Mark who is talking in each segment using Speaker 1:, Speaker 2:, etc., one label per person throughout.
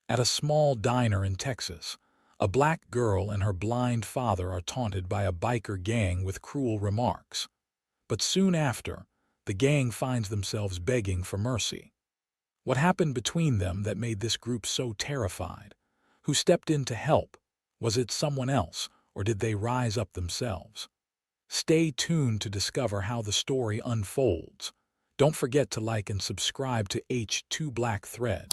Speaker 1: At a small diner in Texas, a black girl and her blind father are taunted by a biker gang with cruel remarks. But soon after, the gang finds themselves begging for mercy. What happened between them that made this group so terrified? Who stepped in to help? Was it someone else, or did they rise up themselves? Stay tuned to discover how the story unfolds. Don't forget to like and subscribe to H2 Black Thread.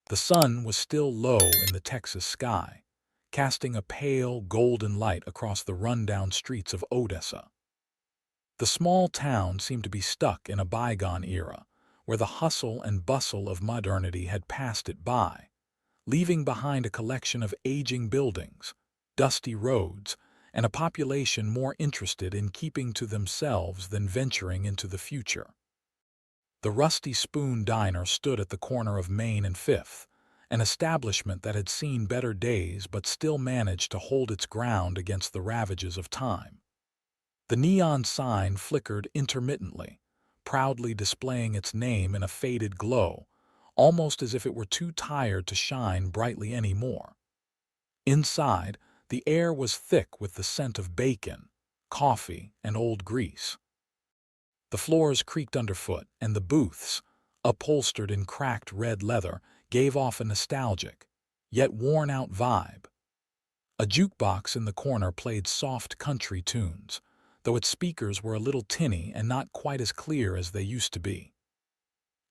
Speaker 1: The sun was still low in the Texas sky, casting a pale, golden light across the rundown streets of Odessa. The small town seemed to be stuck in a bygone era, where the hustle and bustle of modernity had passed it by, leaving behind a collection of aging buildings, dusty roads, and a population more interested in keeping to themselves than venturing into the future. The Rusty Spoon Diner stood at the corner of Main and Fifth, an establishment that had seen better days but still managed to hold its ground against the ravages of time. The neon sign flickered intermittently, proudly displaying its name in a faded glow, almost as if it were too tired to shine brightly anymore. Inside, the air was thick with the scent of bacon, coffee, and old grease. The floors creaked underfoot, and the booths, upholstered in cracked red leather, gave off a nostalgic, yet worn-out vibe. A jukebox in the corner played soft country tunes, though its speakers were a little tinny and not quite as clear as they used to be.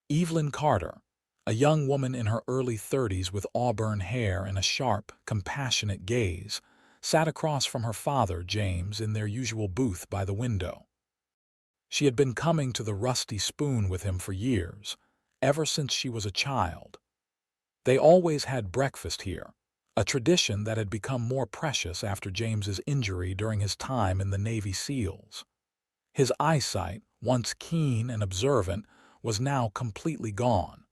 Speaker 1: Evelyn Carter, a young woman in her early 30s with auburn hair and a sharp, compassionate gaze, sat across from her father, James, in their usual booth by the window. She had been coming to the Rusty Spoon with him for years, ever since she was a child. They always had breakfast here, a tradition that had become more precious after James's injury during his time in the Navy SEALs. His eyesight, once keen and observant, was now completely gone.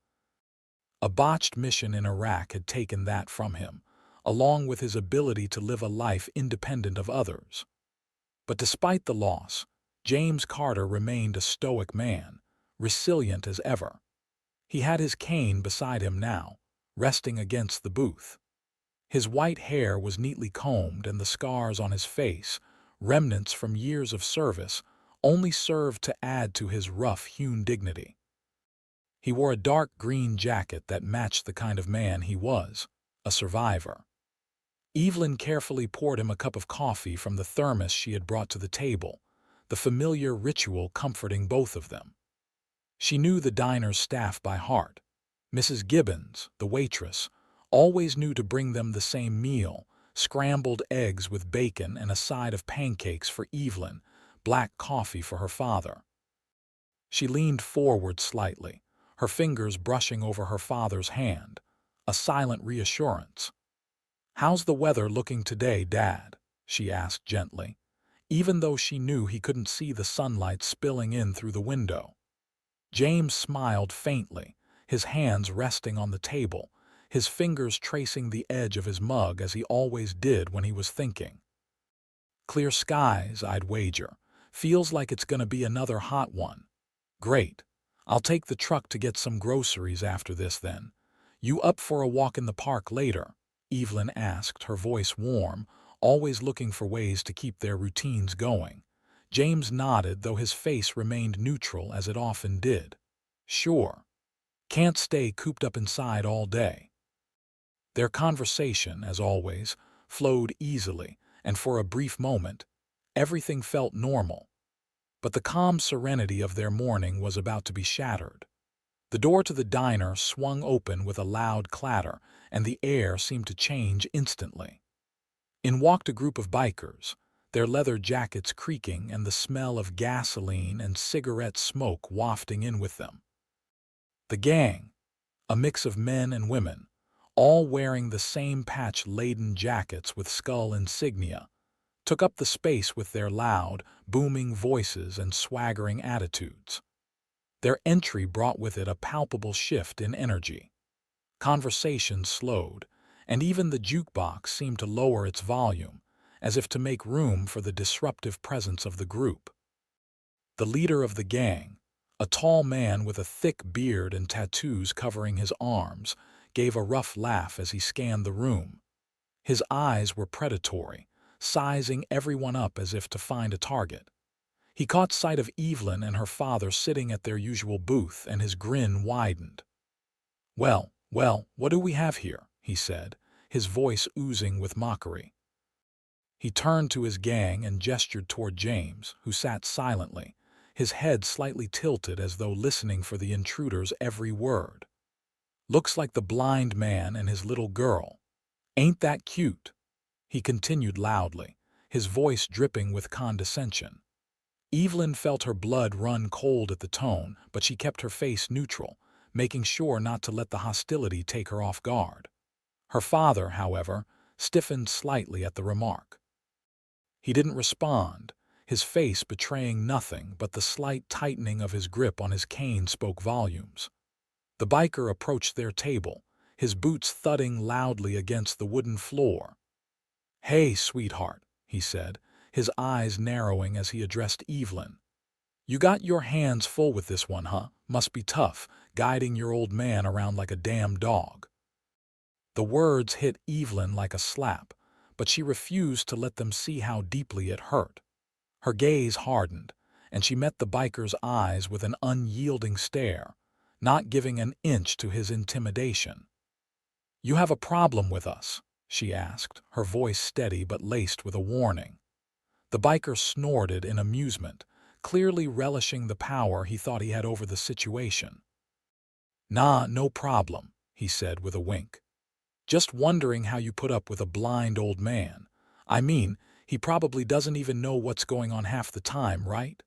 Speaker 1: A botched mission in Iraq had taken that from him, along with his ability to live a life independent of others. But despite the loss, James Carter remained a stoic man, resilient as ever. He had his cane beside him now, resting against the booth. His white hair was neatly combed, and the scars on his face, remnants from years of service, only served to add to his rough-hewn dignity. He wore a dark green jacket that matched the kind of man he was, a survivor. Evelyn carefully poured him a cup of coffee from the thermos she had brought to the table, the familiar ritual comforting both of them. She knew the diner's staff by heart. Mrs. Gibbons, the waitress, always knew to bring them the same meal, scrambled eggs with bacon and a side of pancakes for Evelyn, black coffee for her father. She leaned forward slightly, her fingers brushing over her father's hand, a silent reassurance. "How's the weather looking today, Dad?" she asked gently, even though she knew he couldn't see the sunlight spilling in through the window. James smiled faintly, his hands resting on the table, his fingers tracing the edge of his mug as he always did when he was thinking. "Clear skies, I'd wager. Feels like it's gonna be another hot one." "Great. I'll take the truck to get some groceries after this then. You up for a walk in the park later?" Evelyn asked, her voice warm, always looking for ways to keep their routines going. James nodded, though his face remained neutral as it often did. "Sure. Can't stay cooped up inside all day." Their conversation, as always, flowed easily, and for a brief moment, everything felt normal. But the calm serenity of their morning was about to be shattered. The door to the diner swung open with a loud clatter, and the air seemed to change instantly. In walked a group of bikers, their leather jackets creaking and the smell of gasoline and cigarette smoke wafting in with them. The gang, a mix of men and women, all wearing the same patch-laden jackets with skull insignia, took up the space with their loud, booming voices and swaggering attitudes. Their entry brought with it a palpable shift in energy. Conversation slowed, and even the jukebox seemed to lower its volume, as if to make room for the disruptive presence of the group. The leader of the gang, a tall man with a thick beard and tattoos covering his arms, gave a rough laugh as he scanned the room. His eyes were predatory, sizing everyone up as if to find a target. He caught sight of Evelyn and her father sitting at their usual booth, and his grin widened. Well, what do we have here?" he said, his voice oozing with mockery. He turned to his gang and gestured toward James, who sat silently, his head slightly tilted as though listening for the intruder's every word. "Looks like the blind man and his little girl. Ain't that cute?" he continued loudly, his voice dripping with condescension. Evelyn felt her blood run cold at the tone, but she kept her face neutral, making sure not to let the hostility take her off guard. Her father, however, stiffened slightly at the remark. He didn't respond, his face betraying nothing, but the slight tightening of his grip on his cane spoke volumes. The biker approached their table, his boots thudding loudly against the wooden floor. "Hey, sweetheart," he said, his eyes narrowing as he addressed Evelyn. "You got your hands full with this one, huh? Must be tough, guiding your old man around like a damn dog." The words hit Evelyn like a slap, but she refused to let them see how deeply it hurt. Her gaze hardened, and she met the biker's eyes with an unyielding stare, not giving an inch to his intimidation. "You have a problem with us?" she asked, her voice steady but laced with a warning. The biker snorted in amusement, clearly relishing the power he thought he had over the situation. "Nah, no problem," he said with a wink. "Just wondering how you put up with a blind old man. I mean, he probably doesn't even know what's going on half the time, right?"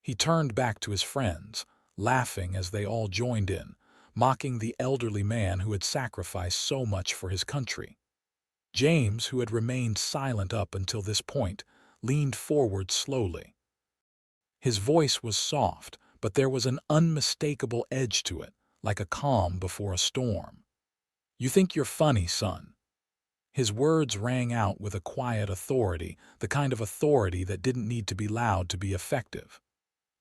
Speaker 1: He turned back to his friends, laughing as they all joined in, mocking the elderly man who had sacrificed so much for his country. James, who had remained silent up until this point, leaned forward slowly. His voice was soft, but there was an unmistakable edge to it, like a calm before a storm. "You think you're funny, son." His words rang out with a quiet authority, the kind of authority that didn't need to be loud to be effective.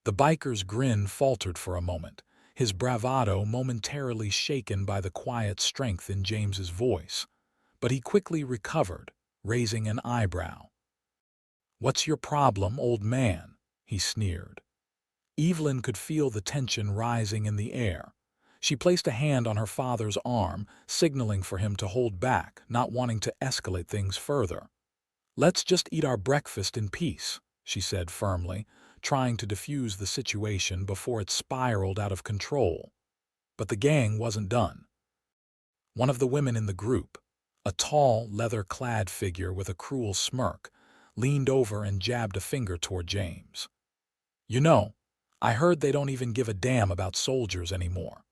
Speaker 1: The biker's grin faltered for a moment, his bravado momentarily shaken by the quiet strength in James's voice. But he quickly recovered, raising an eyebrow. "What's your problem, old man?" he sneered. Evelyn could feel the tension rising in the air. She placed a hand on her father's arm, signaling for him to hold back, not wanting to escalate things further. "Let's just eat our breakfast in peace," she said firmly, trying to defuse the situation before it spiraled out of control. But the gang wasn't done. One of the women in the group, a tall, leather-clad figure with a cruel smirk, leaned over and jabbed a finger toward James. "You know, I heard they don't even give a damn about soldiers anymore.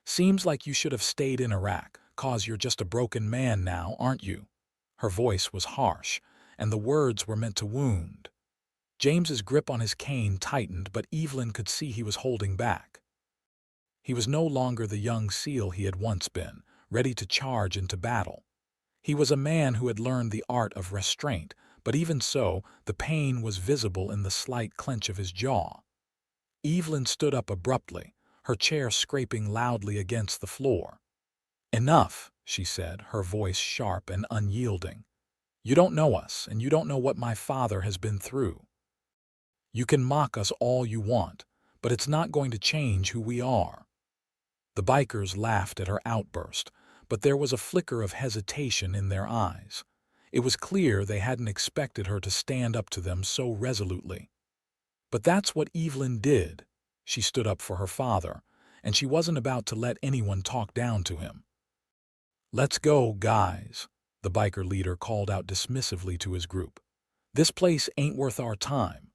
Speaker 1: Seems like you should have stayed in Iraq, 'cause you're just a broken man now, aren't you?" Her voice was harsh, and the words were meant to wound. James's grip on his cane tightened, but Evelyn could see he was holding back. He was no longer the young SEAL he had once been, ready to charge into battle. He was a man who had learned the art of restraint, but even so, the pain was visible in the slight clench of his jaw. Evelyn stood up abruptly, her chair scraping loudly against the floor. "Enough," she said, her voice sharp and unyielding. "You don't know us, and you don't know what my father has been through. You can mock us all you want, but it's not going to change who we are." The bikers laughed at her outburst, but there was a flicker of hesitation in their eyes. It was clear they hadn't expected her to stand up to them so resolutely. But that's what Evelyn did. She stood up for her father, and she wasn't about to let anyone talk down to him. "Let's go, guys," the biker leader called out dismissively to his group. "This place ain't worth our time."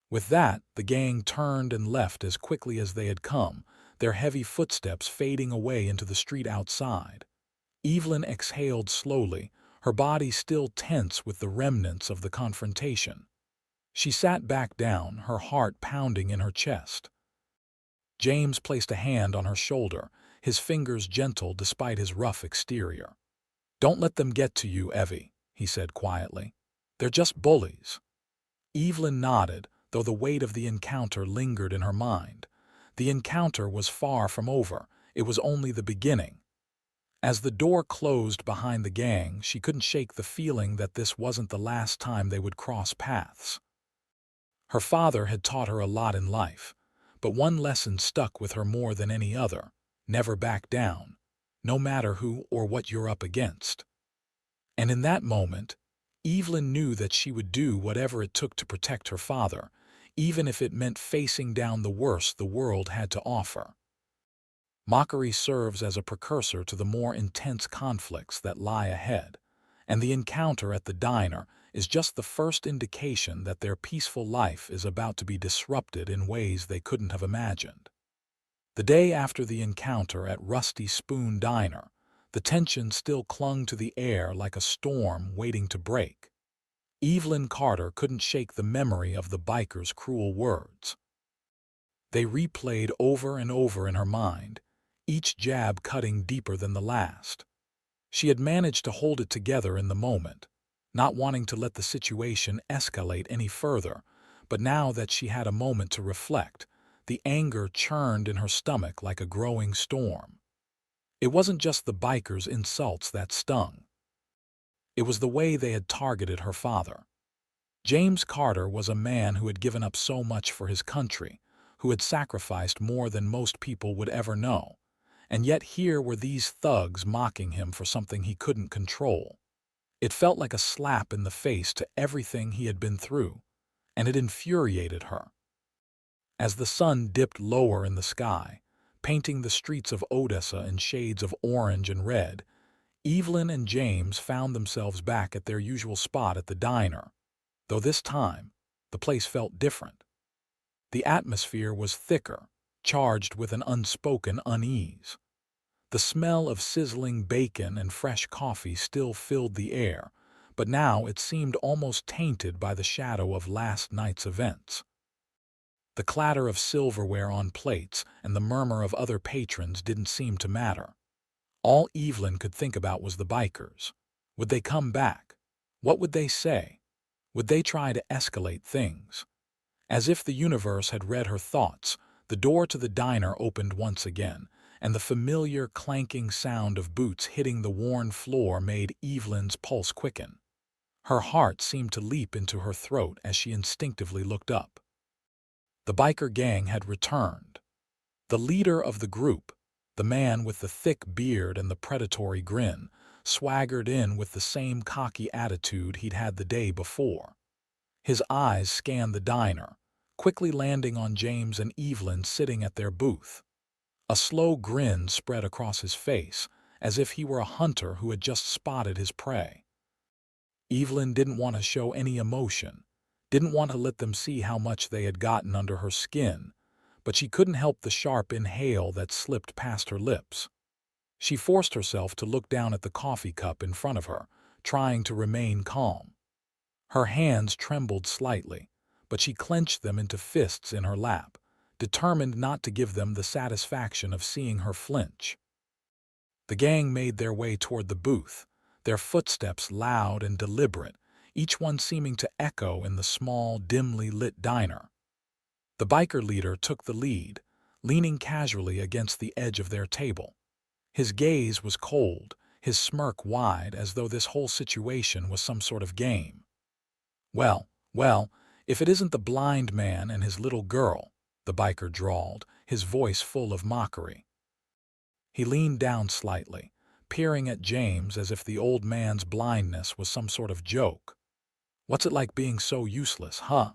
Speaker 1: With that, the gang turned and left as quickly as they had come, their heavy footsteps fading away into the street outside. Evelyn exhaled slowly, her body still tense with the remnants of the confrontation. She sat back down, her heart pounding in her chest. James placed a hand on her shoulder, his fingers gentle despite his rough exterior. "Don't let them get to you, Evie," he said quietly. "They're just bullies." Evelyn nodded, though the weight of the encounter lingered in her mind. The encounter was far from over. It was only the beginning. As the door closed behind the gang, she couldn't shake the feeling that this wasn't the last time they would cross paths. Her father had taught her a lot in life, but one lesson stuck with her more than any other: never back down, no matter who or what you're up against. And in that moment, Evelyn knew that she would do whatever it took to protect her father, even if it meant facing down the worst the world had to offer. Mockery serves as a precursor to the more intense conflicts that lie ahead, and the encounter at the diner is just the first indication that their peaceful life is about to be disrupted in ways they couldn't have imagined. The day after the encounter at Rusty Spoon Diner, the tension still clung to the air like a storm waiting to break. Evelyn Carter couldn't shake the memory of the biker's cruel words. They replayed over and over in her mind, each jab cutting deeper than the last. She had managed to hold it together in the moment, not wanting to let the situation escalate any further, but now that she had a moment to reflect, the anger churned in her stomach like a growing storm. It wasn't just the biker's insults that stung. It was the way they had targeted her father. James Carter was a man who had given up so much for his country, who had sacrificed more than most people would ever know, and yet here were these thugs mocking him for something he couldn't control. It felt like a slap in the face to everything he had been through, and it infuriated her. As the sun dipped lower in the sky, painting the streets of Odessa in shades of orange and red, Evelyn and James found themselves back at their usual spot at the diner, though this time the place felt different. The atmosphere was thicker, charged with an unspoken unease. The smell of sizzling bacon and fresh coffee still filled the air, but now it seemed almost tainted by the shadow of last night's events. The clatter of silverware on plates and the murmur of other patrons didn't seem to matter. All Evelyn could think about was the bikers. Would they come back? What would they say? Would they try to escalate things? As if the universe had read her thoughts, the door to the diner opened once again, and the familiar clanking sound of boots hitting the worn floor made Evelyn's pulse quicken. Her heart seemed to leap into her throat as she instinctively looked up. The biker gang had returned. The leader of the group, the man with the thick beard and the predatory grin, swaggered in with the same cocky attitude he'd had the day before. His eyes scanned the diner, quickly landing on James and Evelyn sitting at their booth. A slow grin spread across his face, as if he were a hunter who had just spotted his prey. Evelyn didn't want to show any emotion, didn't want to let them see how much they had gotten under her skin, but she couldn't help the sharp inhale that slipped past her lips. She forced herself to look down at the coffee cup in front of her, trying to remain calm. Her hands trembled slightly, but she clenched them into fists in her lap, determined not to give them the satisfaction of seeing her flinch. The gang made their way toward the booth, their footsteps loud and deliberate, each one seeming to echo in the small, dimly lit diner. The biker leader took the lead, leaning casually against the edge of their table. His gaze was cold, his smirk wide, as though this whole situation was some sort of game. Well, if it isn't the blind man and his little girl," the biker drawled, his voice full of mockery. He leaned down slightly, peering at James as if the old man's blindness was some sort of joke. "What's it like being so useless, huh?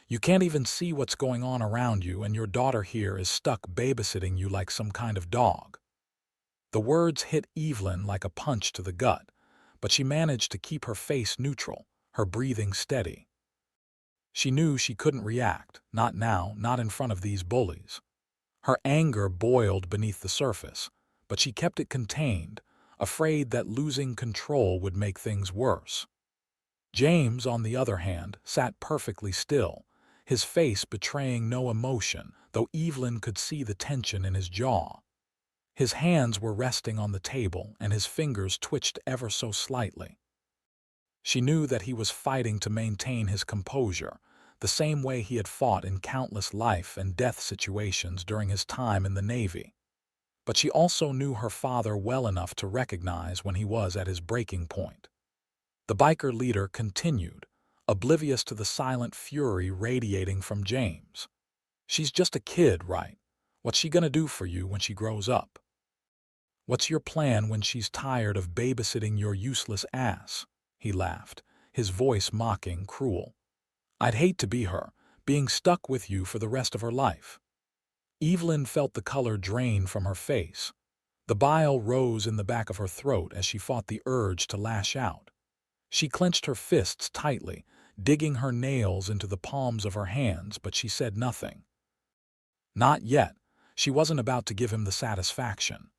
Speaker 1: You can't even see what's going on around you, and your daughter here is stuck babysitting you like some kind of dog." The words hit Evelyn like a punch to the gut, but she managed to keep her face neutral, her breathing steady. She knew she couldn't react, not now, not in front of these bullies. Her anger boiled beneath the surface, but she kept it contained, afraid that losing control would make things worse. James, on the other hand, sat perfectly still, his face betraying no emotion, though Evelyn could see the tension in his jaw. His hands were resting on the table, and his fingers twitched ever so slightly. She knew that he was fighting to maintain his composure, the same way he had fought in countless life and death situations during his time in the Navy. but she also knew her father well enough to recognize when he was at his breaking point. The biker leader continued, oblivious to the silent fury radiating from James. "She's just a kid, right? What's she gonna do for you when she grows up? What's your plan when she's tired of babysitting your useless ass?" He laughed, his voice mocking, cruel. "I'd hate to be her, being stuck with you for the rest of her life." Evelyn felt the color drain from her face. The bile rose in the back of her throat as she fought the urge to lash out. She clenched her fists tightly, digging her nails into the palms of her hands, but she said nothing. Not yet. She wasn't about to give him the satisfaction.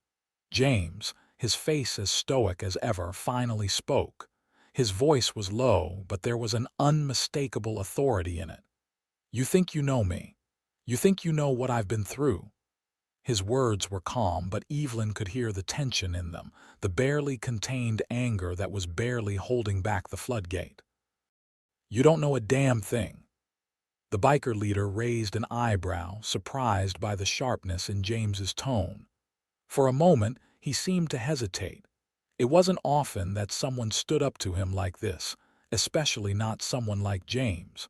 Speaker 1: James, his face as stoic as ever, finally spoke. His voice was low, but there was an unmistakable authority in it. "You think you know me. You think you know what I've been through." His words were calm, but Evelyn could hear the tension in them, the barely contained anger that was barely holding back the floodgate. "You don't know a damn thing." The biker leader raised an eyebrow, surprised by the sharpness in James's tone. For a moment, he seemed to hesitate. It wasn't often that someone stood up to him like this, especially not someone like James.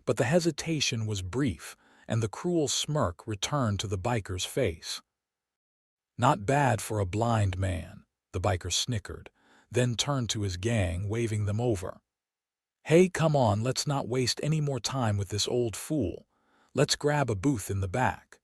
Speaker 1: But the hesitation was brief, and the cruel smirk returned to the biker's face. "Not bad for a blind man," the biker snickered, then turned to his gang, waving them over. "Hey, come on, let's not waste any more time with this old fool. Let's grab a booth in the back."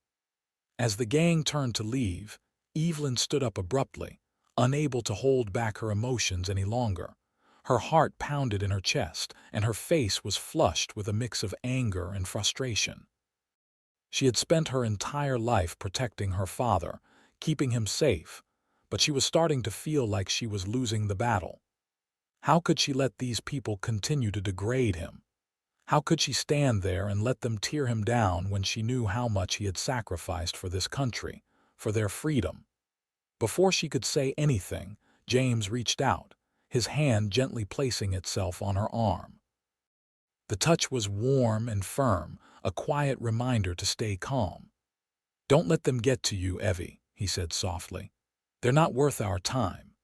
Speaker 1: As the gang turned to leave, Evelyn stood up abruptly, unable to hold back her emotions any longer. Her heart pounded in her chest, and her face was flushed with a mix of anger and frustration. She had spent her entire life protecting her father, keeping him safe, but she was starting to feel like she was losing the battle. How could she let these people continue to degrade him? How could she stand there and let them tear him down when she knew how much he had sacrificed for this country, for their freedom? Before she could say anything, James reached out, his hand gently placing itself on her arm. The touch was warm and firm, a quiet reminder to stay calm. "Don't let them get to you, Evie," he said softly. "They're not worth our time."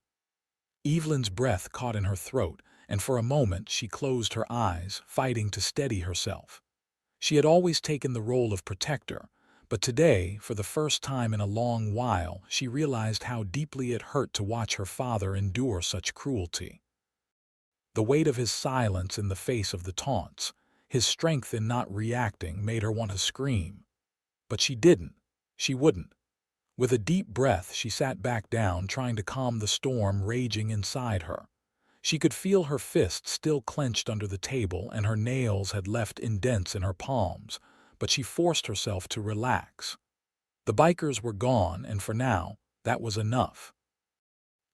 Speaker 1: Evelyn's breath caught in her throat, and for a moment she closed her eyes, fighting to steady herself. She had always taken the role of protector, but today, for the first time in a long while, she realized how deeply it hurt to watch her father endure such cruelty. The weight of his silence in the face of the taunts, his strength in not reacting, made her want to scream. But she didn't. She wouldn't. With a deep breath, she sat back down, trying to calm the storm raging inside her. She could feel her fists still clenched under the table, and her nails had left indents in her palms, but she forced herself to relax. The bikers were gone, and for now, that was enough.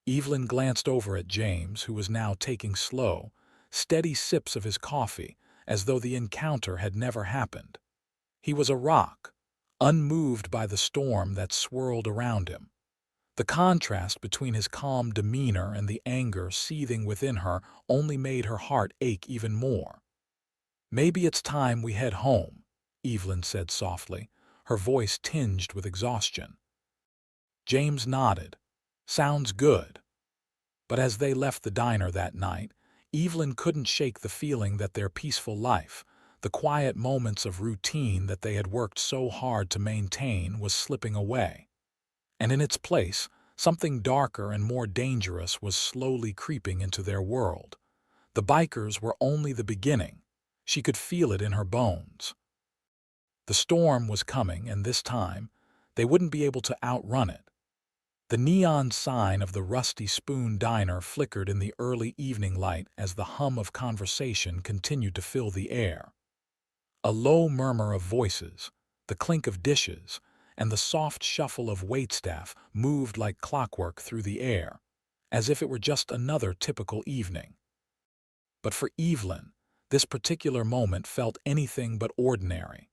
Speaker 1: Evelyn glanced over at James, who was now taking slow, steady sips of his coffee, as though the encounter had never happened. He was a rock, unmoved by the storm that swirled around him. The contrast between his calm demeanor and the anger seething within her only made her heart ache even more. "Maybe it's time we head home," Evelyn said softly, her voice tinged with exhaustion. James nodded. "Sounds good." But as they left the diner that night, Evelyn couldn't shake the feeling that their peaceful life, the quiet moments of routine that they had worked so hard to maintain, was slipping away. And in its place, something darker and more dangerous was slowly creeping into their world. The bikers were only the beginning. She could feel it in her bones. The storm was coming, and this time, they wouldn't be able to outrun it. The neon sign of the Rusty Spoon Diner flickered in the early evening light as the hum of conversation continued to fill the air. A low murmur of voices, the clink of dishes, and the soft shuffle of waitstaff moved like clockwork through the air, as if it were just another typical evening. But for Evelyn, this particular moment felt anything but ordinary.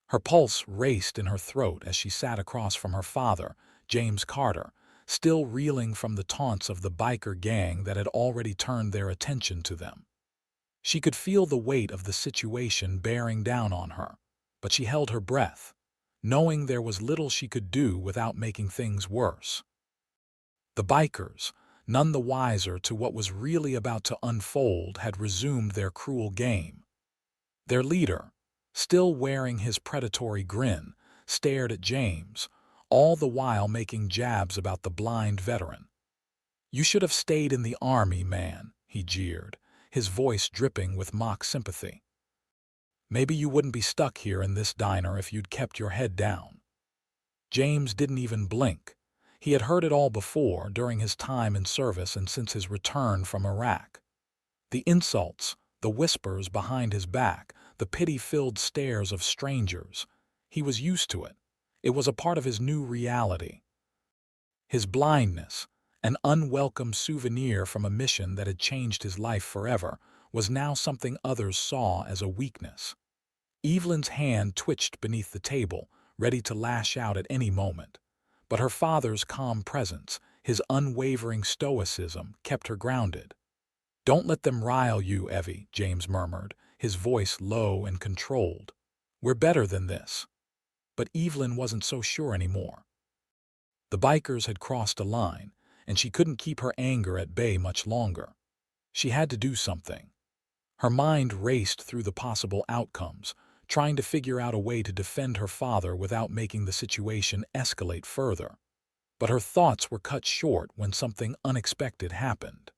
Speaker 1: Her pulse raced in her throat as she sat across from her father, James Carter, still reeling from the taunts of the biker gang that had already turned their attention to them. She could feel the weight of the situation bearing down on her, but she held her breath. knowing there was little she could do without making things worse. The bikers, none the wiser to what was really about to unfold, had resumed their cruel game. Their leader, still wearing his predatory grin, stared at James, all the while making jabs about the blind veteran. "You should have stayed in the army, man," he jeered, his voice dripping with mock sympathy. "Maybe you wouldn't be stuck here in this diner if you'd kept your head down." James didn't even blink. He had heard it all before, during his time in service and since his return from Iraq. The insults, the whispers behind his back, the pity-filled stares of strangers. He was used to it. It was a part of his new reality. His blindness, an unwelcome souvenir from a mission that had changed his life forever, was now something others saw as a weakness. Evelyn's hand twitched beneath the table, ready to lash out at any moment. But her father's calm presence, his unwavering stoicism, kept her grounded. "Don't let them rile you, Evie," James murmured, his voice low and controlled. "We're better than this." But Evelyn wasn't so sure anymore. The bikers had crossed a line, and she couldn't keep her anger at bay much longer. She had to do something. Her mind raced through the possible outcomes, trying to figure out a way to defend her father without making the situation escalate further. But her thoughts were cut short when something unexpected happened.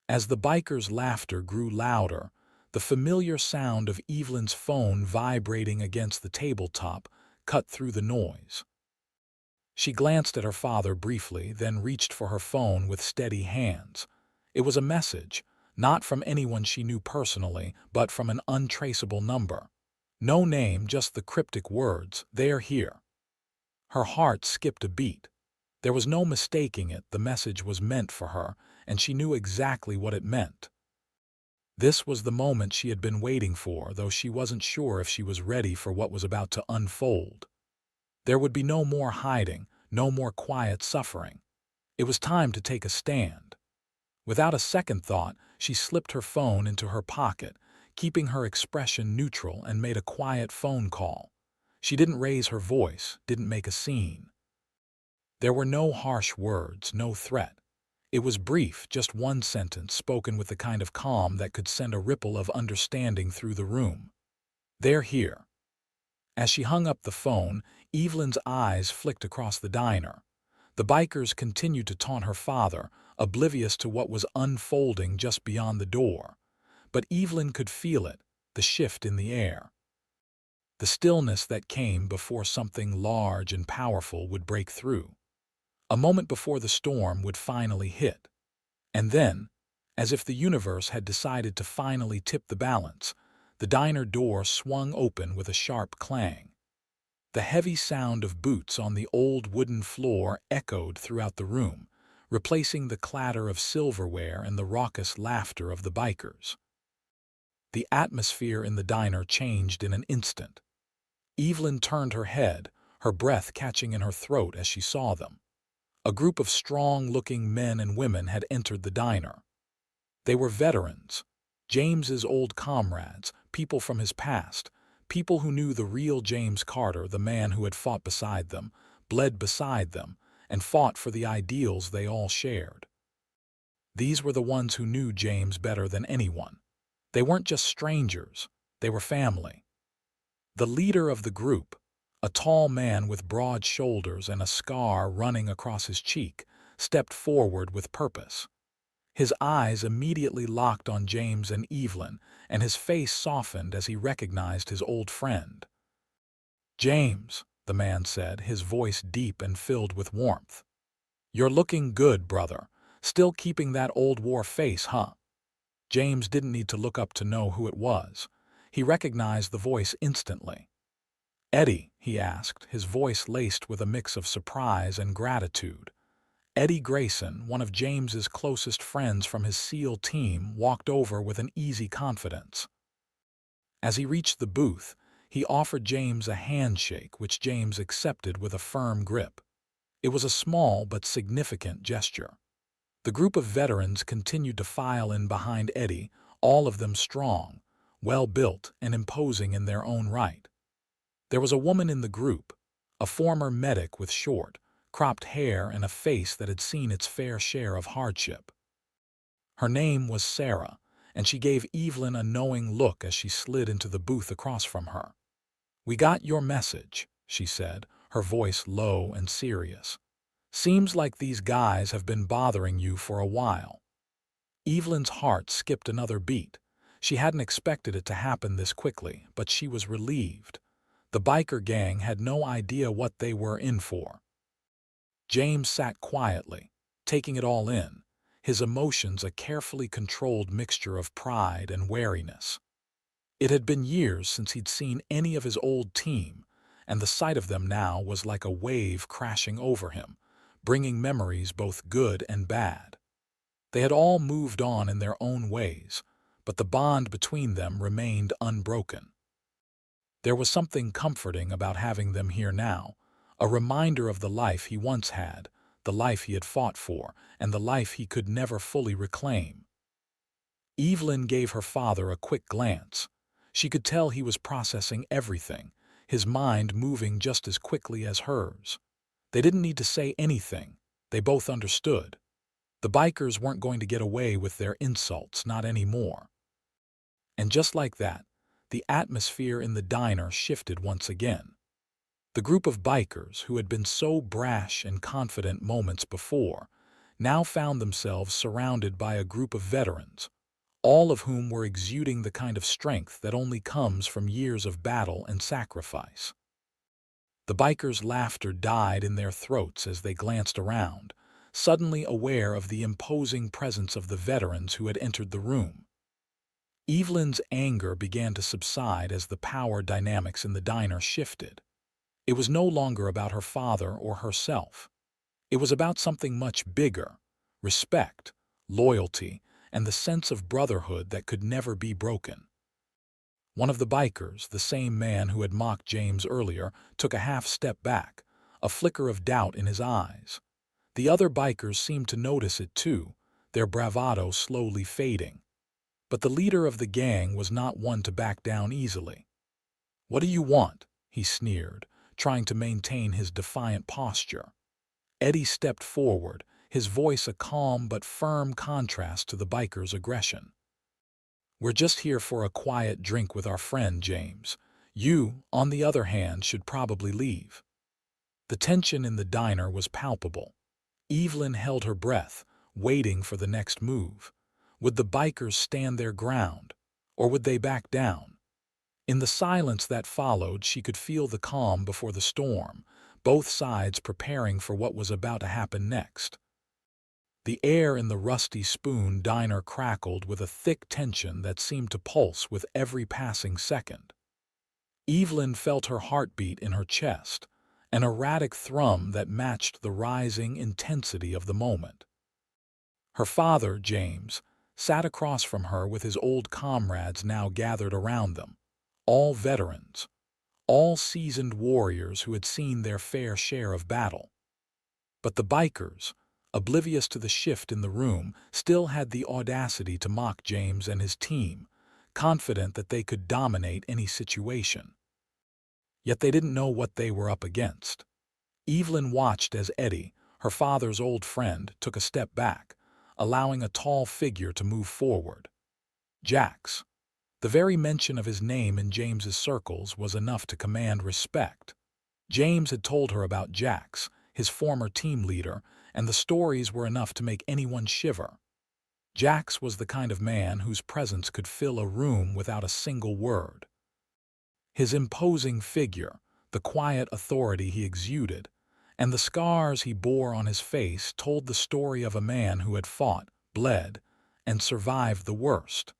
Speaker 1: As the bikers' laughter grew louder, the familiar sound of Evelyn's phone vibrating against the tabletop cut through the noise. She glanced at her father briefly, then reached for her phone with steady hands. It was a message, not from anyone she knew personally, but from an untraceable number. No name, just the cryptic words, "They're here." Her heart skipped a beat. There was no mistaking it, the message was meant for her, and she knew exactly what it meant. This was the moment she had been waiting for, though she wasn't sure if she was ready for what was about to unfold. There would be no more hiding, no more quiet suffering. It was time to take a stand. Without a second thought, she slipped her phone into her pocket, keeping her expression neutral, and made a quiet phone call. She didn't raise her voice, didn't make a scene. There were no harsh words, no threat. It was brief, just one sentence spoken with the kind of calm that could send a ripple of understanding through the room. "They're here." As she hung up the phone, Evelyn's eyes flicked across the diner. The bikers continued to taunt her father, oblivious to what was unfolding just beyond the door. But Evelyn could feel it, the shift in the air. The stillness that came before something large and powerful would break through. A moment before the storm would finally hit. And then, as if the universe had decided to finally tip the balance, the diner door swung open with a sharp clang. The heavy sound of boots on the old wooden floor echoed throughout the room, replacing the clatter of silverware and the raucous laughter of the bikers. The atmosphere in the diner changed in an instant. Evelyn turned her head, her breath catching in her throat as she saw them. A group of strong-looking men and women had entered the diner. They were veterans, James's old comrades, people from his past, people who knew the real James Carter, the man who had fought beside them, bled beside them, and fought for the ideals they all shared. These were the ones who knew James better than anyone. They weren't just strangers, they were family. The leader of the group, a tall man with broad shoulders and a scar running across his cheek, stepped forward with purpose. His eyes immediately locked on James and Evelyn, and his face softened as he recognized his old friend. "James," the man said, his voice deep and filled with warmth. "You're looking good, brother. Still keeping that old war face, huh?" James didn't need to look up to know who it was. He recognized the voice instantly. "Eddie," he asked, his voice laced with a mix of surprise and gratitude. Eddie Grayson, one of James's closest friends from his SEAL team, walked over with an easy confidence. As he reached the booth, he offered James a handshake, which James accepted with a firm grip. It was a small but significant gesture. The group of veterans continued to file in behind Eddie, all of them strong, well-built, and imposing in their own right. There was a woman in the group, a former medic with short, cropped hair and a face that had seen its fair share of hardship. Her name was Sarah, and she gave Evelyn a knowing look as she slid into the booth across from her. "We got your message," she said, her voice low and serious. "Seems like these guys have been bothering you for a while." Evelyn's heart skipped another beat. She hadn't expected it to happen this quickly, but she was relieved. The biker gang had no idea what they were in for. James sat quietly, taking it all in, his emotions a carefully controlled mixture of pride and wariness. It had been years since he'd seen any of his old team, and the sight of them now was like a wave crashing over him, bringing memories both good and bad. They had all moved on in their own ways, but the bond between them remained unbroken. There was something comforting about having them here now, a reminder of the life he once had, the life he had fought for, and the life he could never fully reclaim. Evelyn gave her father a quick glance. She could tell he was processing everything, his mind moving just as quickly as hers. They didn't need to say anything. They both understood. The bikers weren't going to get away with their insults, not anymore. And just like that, the atmosphere in the diner shifted once again. The group of bikers, who had been so brash and confident moments before, now found themselves surrounded by a group of veterans, all of whom were exuding the kind of strength that only comes from years of battle and sacrifice. The bikers' laughter died in their throats as they glanced around, suddenly aware of the imposing presence of the veterans who had entered the room. Evelyn's anger began to subside as the power dynamics in the diner shifted. It was no longer about her father or herself. It was about something much bigger: respect, loyalty, and the sense of brotherhood that could never be broken. One of the bikers, the same man who had mocked James earlier, took a half step back, a flicker of doubt in his eyes. The other bikers seemed to notice it too, their bravado slowly fading. But the leader of the gang was not one to back down easily. "What do you want?" he sneered, trying to maintain his defiant posture. Eddie stepped forward, his voice a calm but firm contrast to the biker's aggression. "We're just here for a quiet drink with our friend James. You, on the other hand, should probably leave." The tension in the diner was palpable. Evelyn held her breath, waiting for the next move. Would the bikers stand their ground, or would they back down? In the silence that followed, she could feel the calm before the storm, both sides preparing for what was about to happen next. The air in the Rusty Spoon diner crackled with a thick tension that seemed to pulse with every passing second. Evelyn felt her heartbeat in her chest, an erratic thrum that matched the rising intensity of the moment. Her father, James, sat across from her with his old comrades now gathered around them, all veterans, all seasoned warriors who had seen their fair share of battle. But the bikers, oblivious to the shift in the room, still had the audacity to mock James and his team, confident that they could dominate any situation. Yet they didn't know what they were up against. Evelyn watched as Eddie, her father's old friend, took a step back, allowing a tall figure to move forward. Jax. The very mention of his name in James's circles was enough to command respect. James had told her about Jax, his former team leader, and the stories were enough to make anyone shiver. Jax was the kind of man whose presence could fill a room without a single word. His imposing figure, the quiet authority he exuded, and the scars he bore on his face told the story of a man who had fought, bled, and survived the worst.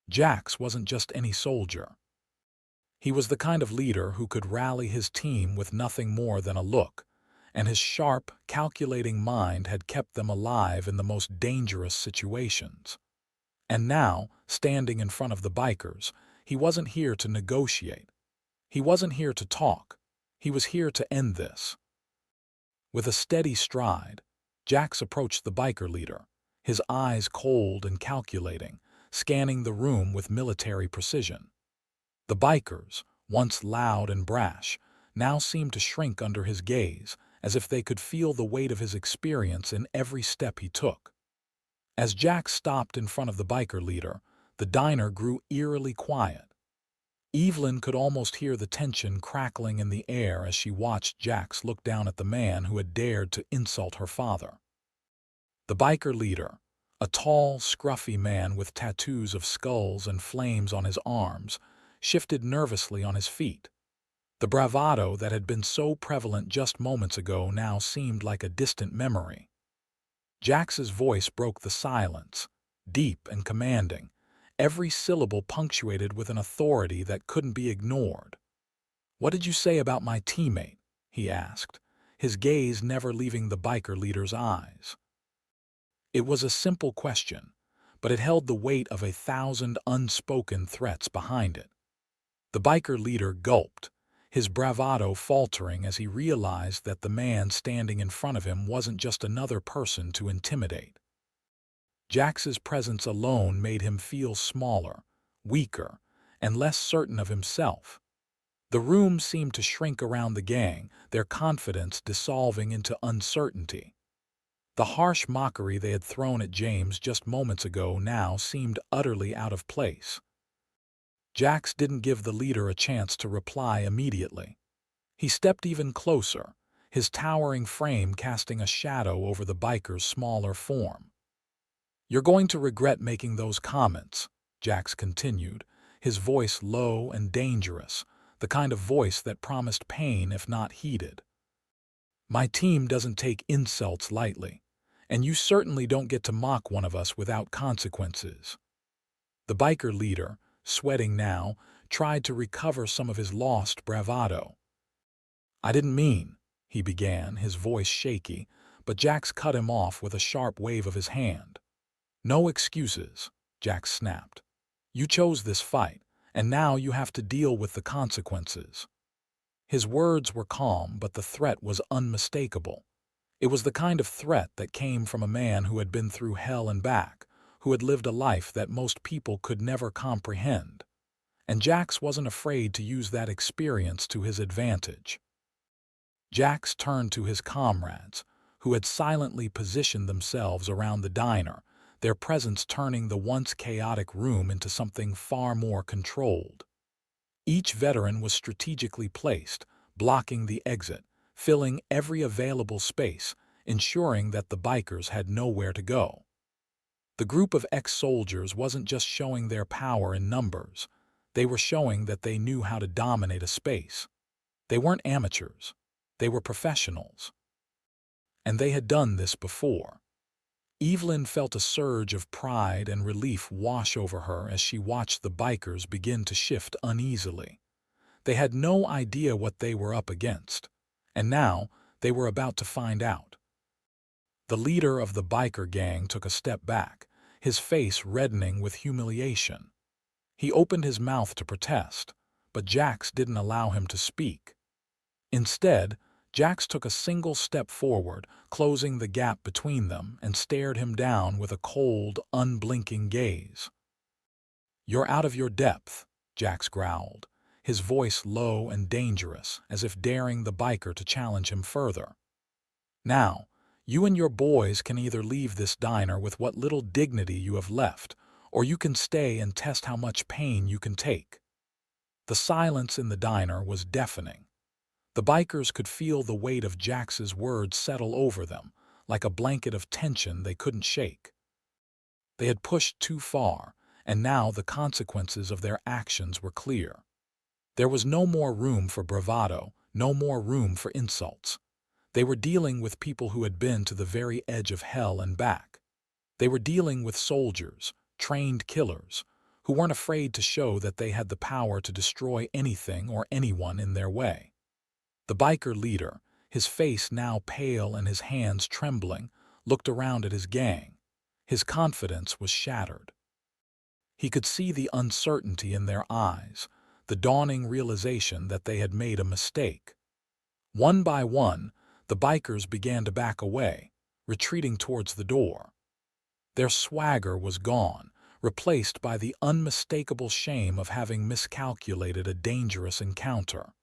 Speaker 1: Jax wasn't just any soldier. He was the kind of leader who could rally his team with nothing more than a look, and his sharp, calculating mind had kept them alive in the most dangerous situations. And now, standing in front of the bikers, he wasn't here to negotiate. He wasn't here to talk. He was here to end this. With a steady stride, Jax approached the biker leader, his eyes cold and calculating, scanning the room with military precision. The bikers, once loud and brash, now seemed to shrink under his gaze, as if they could feel the weight of his experience in every step he took. As Jack stopped in front of the biker leader, the diner grew eerily quiet. Evelyn could almost hear the tension crackling in the air as she watched Jax look down at the man who had dared to insult her father. The biker leader, a tall, scruffy man with tattoos of skulls and flames on his arms, shifted nervously on his feet. The bravado that had been so prevalent just moments ago now seemed like a distant memory. Jax's voice broke the silence, deep and commanding, every syllable punctuated with an authority that couldn't be ignored. "What did you say about my teammate?" he asked, his gaze never leaving the biker leader's eyes. It was a simple question, but it held the weight of 1,000 unspoken threats behind it. The biker leader gulped, his bravado faltering as he realized that the man standing in front of him wasn't just another person to intimidate. Jax's presence alone made him feel smaller, weaker, and less certain of himself. The room seemed to shrink around the gang, their confidence dissolving into uncertainty. The harsh mockery they had thrown at James just moments ago now seemed utterly out of place. Jax didn't give the leader a chance to reply immediately. He stepped even closer, his towering frame casting a shadow over the biker's smaller form. "You're going to regret making those comments," Jax continued, his voice low and dangerous, the kind of voice that promised pain if not heeded. "My team doesn't take insults lightly, and you certainly don't get to mock one of us without consequences." The biker leader, sweating now, tried to recover some of his lost bravado. "I didn't mean," he began, his voice shaky, but Jax cut him off with a sharp wave of his hand. "No excuses," Jax snapped. "You chose this fight, and now you have to deal with the consequences." His words were calm, but the threat was unmistakable. It was the kind of threat that came from a man who had been through hell and back, who had lived a life that most people could never comprehend. And Jax wasn't afraid to use that experience to his advantage. Jax turned to his comrades, who had silently positioned themselves around the diner, their presence turning the once chaotic room into something far more controlled. Each veteran was strategically placed, blocking the exit, filling every available space, ensuring that the bikers had nowhere to go. The group of ex-soldiers wasn't just showing their power in numbers. They were showing that they knew how to dominate a space. They weren't amateurs. They were professionals. And they had done this before. Evelyn felt a surge of pride and relief wash over her as she watched the bikers begin to shift uneasily. They had no idea what they were up against, and now they were about to find out. The leader of the biker gang took a step back, his face reddening with humiliation. He opened his mouth to protest, but Jax didn't allow him to speak. Instead, Jax took a single step forward, closing the gap between them, and stared him down with a cold, unblinking gaze. "You're out of your depth," Jax growled, his voice low and dangerous, as if daring the biker to challenge him further. "Now, you and your boys can either leave this diner with what little dignity you have left, or you can stay and test how much pain you can take." The silence in the diner was deafening. The bikers could feel the weight of Jax's words settle over them, like a blanket of tension they couldn't shake. They had pushed too far, and now the consequences of their actions were clear. There was no more room for bravado, no more room for insults. They were dealing with people who had been to the very edge of hell and back. They were dealing with soldiers, trained killers, who weren't afraid to show that they had the power to destroy anything or anyone in their way. The biker leader, his face now pale and his hands trembling, looked around at his gang. His confidence was shattered. He could see the uncertainty in their eyes, the dawning realization that they had made a mistake. One by one, the bikers began to back away, retreating towards the door. Their swagger was gone, replaced by the unmistakable shame of having miscalculated a dangerous encounter.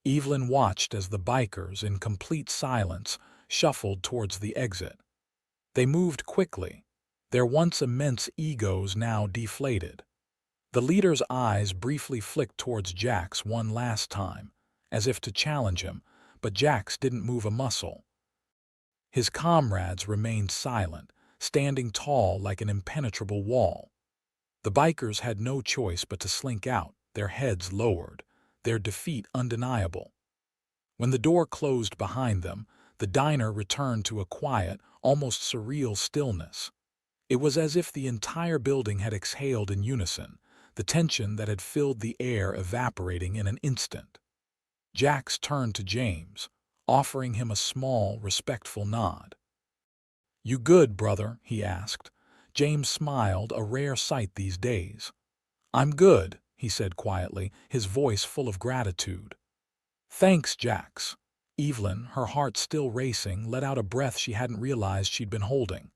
Speaker 1: Evelyn watched as the bikers, in complete silence, shuffled towards the exit. They moved quickly, their once immense egos now deflated. The leader's eyes briefly flicked towards Jax one last time, as if to challenge him, but Jax didn't move a muscle. His comrades remained silent, standing tall like an impenetrable wall. The bikers had no choice but to slink out, their heads lowered, their defeat undeniable. When the door closed behind them, the diner returned to a quiet, almost surreal stillness. It was as if the entire building had exhaled in unison, the tension that had filled the air evaporating in an instant. Jax turned to James, offering him a small, respectful nod. "You good, brother?" he asked. James smiled, a rare sight these days. "I'm good," he said quietly, his voice full of gratitude. "Thanks, Jax." Evelyn, her heart still racing, let out a breath she hadn't realized she'd been holding.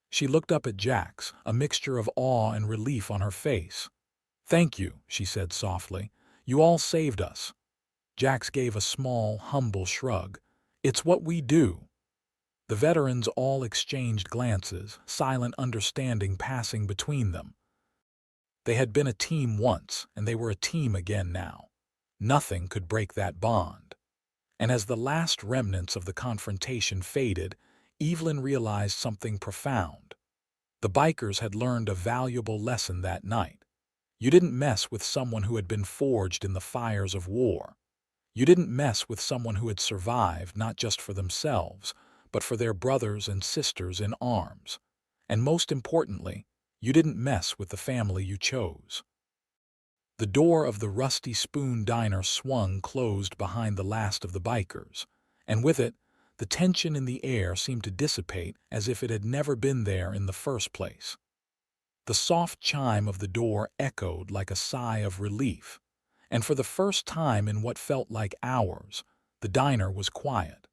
Speaker 1: She looked up at Jax, a mixture of awe and relief on her face. "Thank you," she said softly. "You all saved us." Jax gave a small, humble shrug. "It's what we do." The veterans all exchanged glances, silent understanding passing between them. They had been a team once, and they were a team again now. Nothing could break that bond. And as the last remnants of the confrontation faded, Evelyn realized something profound. The bikers had learned a valuable lesson that night. You didn't mess with someone who had been forged in the fires of war. You didn't mess with someone who had survived not just for themselves, but for their brothers and sisters in arms. And most importantly, you didn't mess with the family you chose. The door of the Rusty Spoon diner swung closed behind the last of the bikers, and with it, the tension in the air seemed to dissipate as if it had never been there in the first place. The soft chime of the door echoed like a sigh of relief, and for the first time in what felt like hours, the diner was quiet.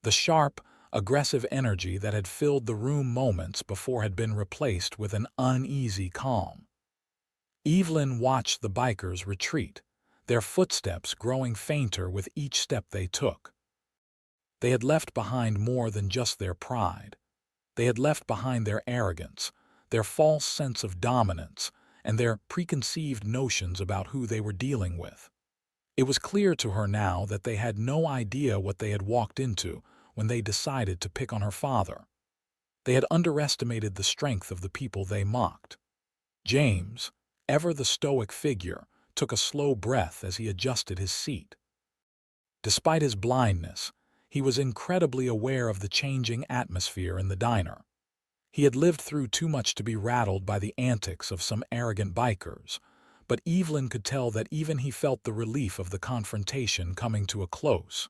Speaker 1: The sharp, aggressive energy that had filled the room moments before had been replaced with an uneasy calm. Evelyn watched the bikers retreat, their footsteps growing fainter with each step they took. They had left behind more than just their pride. They had left behind their arrogance, their false sense of dominance, and their preconceived notions about who they were dealing with. It was clear to her now that they had no idea what they had walked into when they decided to pick on her father. They had underestimated the strength of the people they mocked. James, ever the stoic figure, took a slow breath as he adjusted his seat. Despite his blindness, he was incredibly aware of the changing atmosphere in the diner. He had lived through too much to be rattled by the antics of some arrogant bikers, but Evelyn could tell that even he felt the relief of the confrontation coming to a close.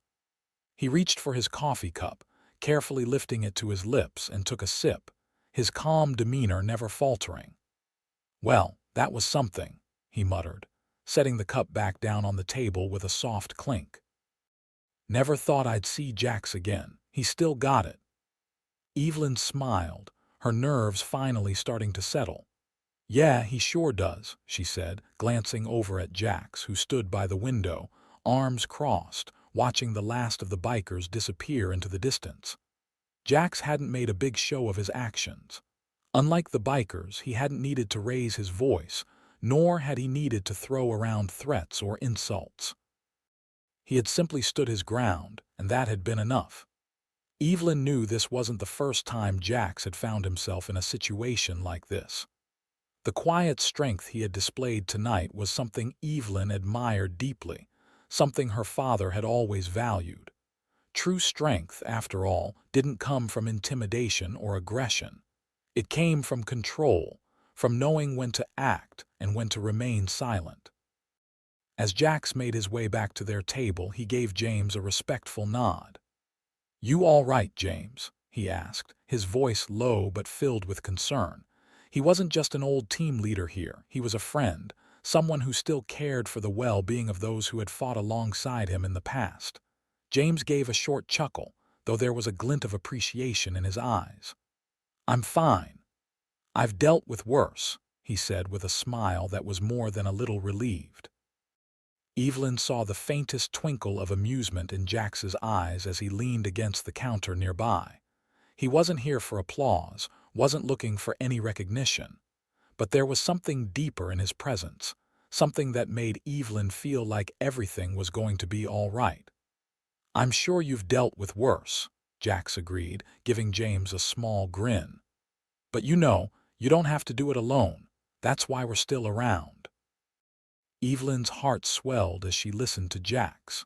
Speaker 1: He reached for his coffee cup, carefully lifting it to his lips, and took a sip, his calm demeanor never faltering. "Well, that was something," he muttered, setting the cup back down on the table with a soft clink. "Never thought I'd see Jax again. He still got it." Evelyn smiled, her nerves finally starting to settle. "Yeah, he sure does," she said, glancing over at Jax, who stood by the window, arms crossed, watching the last of the bikers disappear into the distance. Jax hadn't made a big show of his actions. Unlike the bikers, he hadn't needed to raise his voice, nor had he needed to throw around threats or insults. He had simply stood his ground, and that had been enough. Evelyn knew this wasn't the first time Jax had found himself in a situation like this. The quiet strength he had displayed tonight was something Evelyn admired deeply, something her father had always valued. True strength, after all, didn't come from intimidation or aggression. It came from control, from knowing when to act and when to remain silent. As Jax made his way back to their table, he gave James a respectful nod. "You all right, James?" he asked, his voice low but filled with concern. He wasn't just an old team leader here, he was a friend, someone who still cared for the well-being of those who had fought alongside him in the past. James gave a short chuckle, though there was a glint of appreciation in his eyes. "I'm fine." "I've dealt with worse," he said with a smile that was more than a little relieved. Evelyn saw the faintest twinkle of amusement in Jax's eyes as he leaned against the counter nearby. He wasn't here for applause, wasn't looking for any recognition. But there was something deeper in his presence, something that made Evelyn feel like everything was going to be all right. "I'm sure you've dealt with worse," Jax agreed, giving James a small grin. "But you don't have to do it alone. That's why we're still around." Evelyn's heart swelled as she listened to Jax.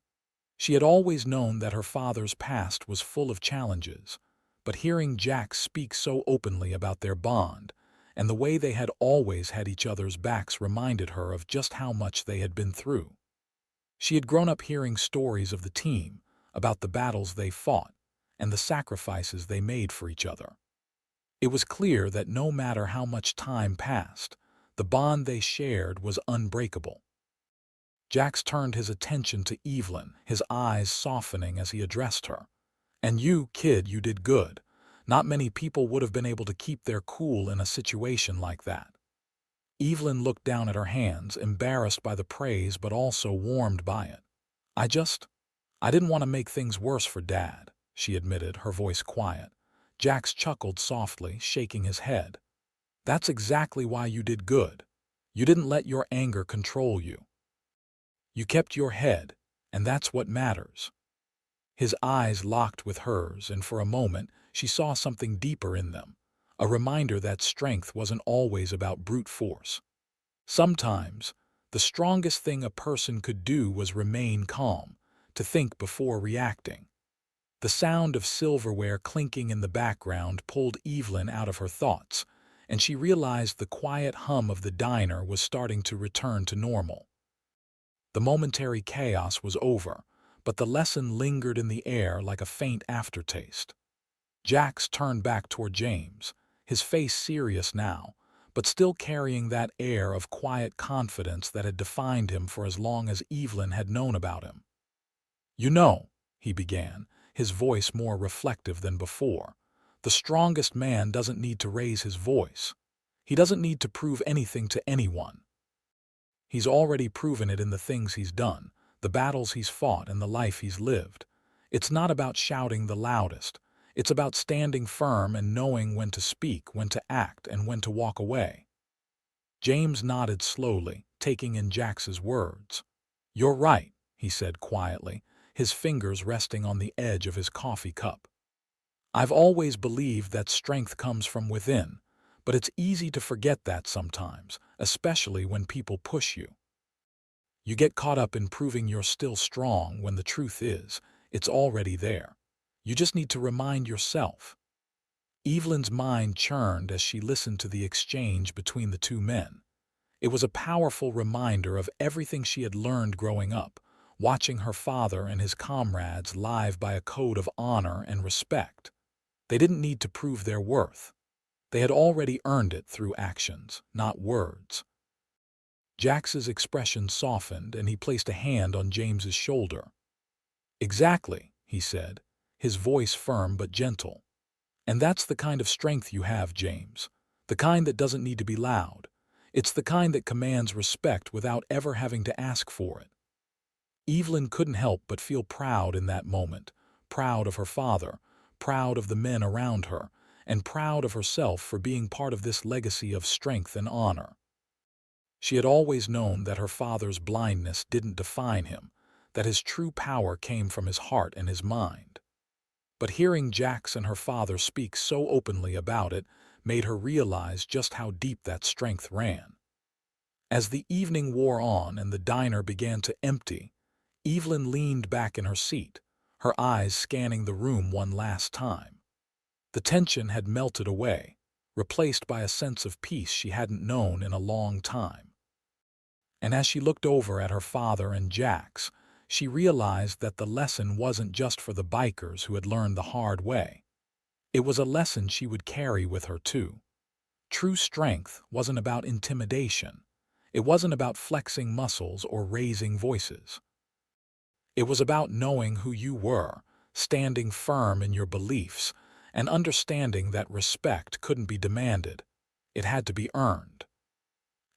Speaker 1: She had always known that her father's past was full of challenges, but hearing Jax speak so openly about their bond and the way they had always had each other's backs reminded her of just how much they had been through. She had grown up hearing stories of the team, about the battles they fought, and the sacrifices they made for each other. It was clear that no matter how much time passed, the bond they shared was unbreakable. Jax turned his attention to Evelyn, his eyes softening as he addressed her. "And you, kid, you did good. Not many people would have been able to keep their cool in a situation like that." Evelyn looked down at her hands, embarrassed by the praise but also warmed by it. I didn't want to make things worse for Dad," she admitted, her voice quiet. Jax chuckled softly, shaking his head. "That's exactly why you did good. You didn't let your anger control you. You kept your head, and that's what matters." His eyes locked with hers, and for a moment she saw something deeper in them, a reminder that strength wasn't always about brute force. Sometimes, the strongest thing a person could do was remain calm, to think before reacting. The sound of silverware clinking in the background pulled Evelyn out of her thoughts, and she realized the quiet hum of the diner was starting to return to normal. The momentary chaos was over, but the lesson lingered in the air like a faint aftertaste. Jax turned back toward James, his face serious now, but still carrying that air of quiet confidence that had defined him for as long as Evelyn had known about him. "You know," he began, his voice more reflective than before, "the strongest man doesn't need to raise his voice. He doesn't need to prove anything to anyone. He's already proven it in the things he's done, the battles he's fought, and the life he's lived. It's not about shouting the loudest. It's about standing firm and knowing when to speak, when to act, and when to walk away." James nodded slowly, taking in Jax's words. "You're right," he said quietly, his fingers resting on the edge of his coffee cup. "I've always believed that strength comes from within, but it's easy to forget that sometimes, especially when people push you. You get caught up in proving you're still strong when the truth is, it's already there. You just need to remind yourself." Evelyn's mind churned as she listened to the exchange between the two men. It was a powerful reminder of everything she had learned growing up, watching her father and his comrades live by a code of honor and respect. They didn't need to prove their worth. They had already earned it through actions, not words. Jax's expression softened, and he placed a hand on James's shoulder. "Exactly," he said, his voice firm but gentle. "And that's the kind of strength you have, James. The kind that doesn't need to be loud. It's the kind that commands respect without ever having to ask for it." Evelyn couldn't help but feel proud in that moment, proud of her father, proud of the men around her, and proud of herself for being part of this legacy of strength and honor. She had always known that her father's blindness didn't define him, that his true power came from his heart and his mind. But hearing Jax and her father speak so openly about it made her realize just how deep that strength ran. As the evening wore on and the diner began to empty, Evelyn leaned back in her seat, her eyes scanning the room one last time. The tension had melted away, replaced by a sense of peace she hadn't known in a long time. And as she looked over at her father and Jax, she realized that the lesson wasn't just for the bikers who had learned the hard way. It was a lesson she would carry with her too. True strength wasn't about intimidation. It wasn't about flexing muscles or raising voices. It was about knowing who you were, standing firm in your beliefs, and understanding that respect couldn't be demanded. It had to be earned.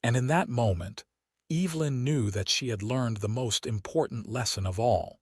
Speaker 1: And in that moment, Evelyn knew that she had learned the most important lesson of all.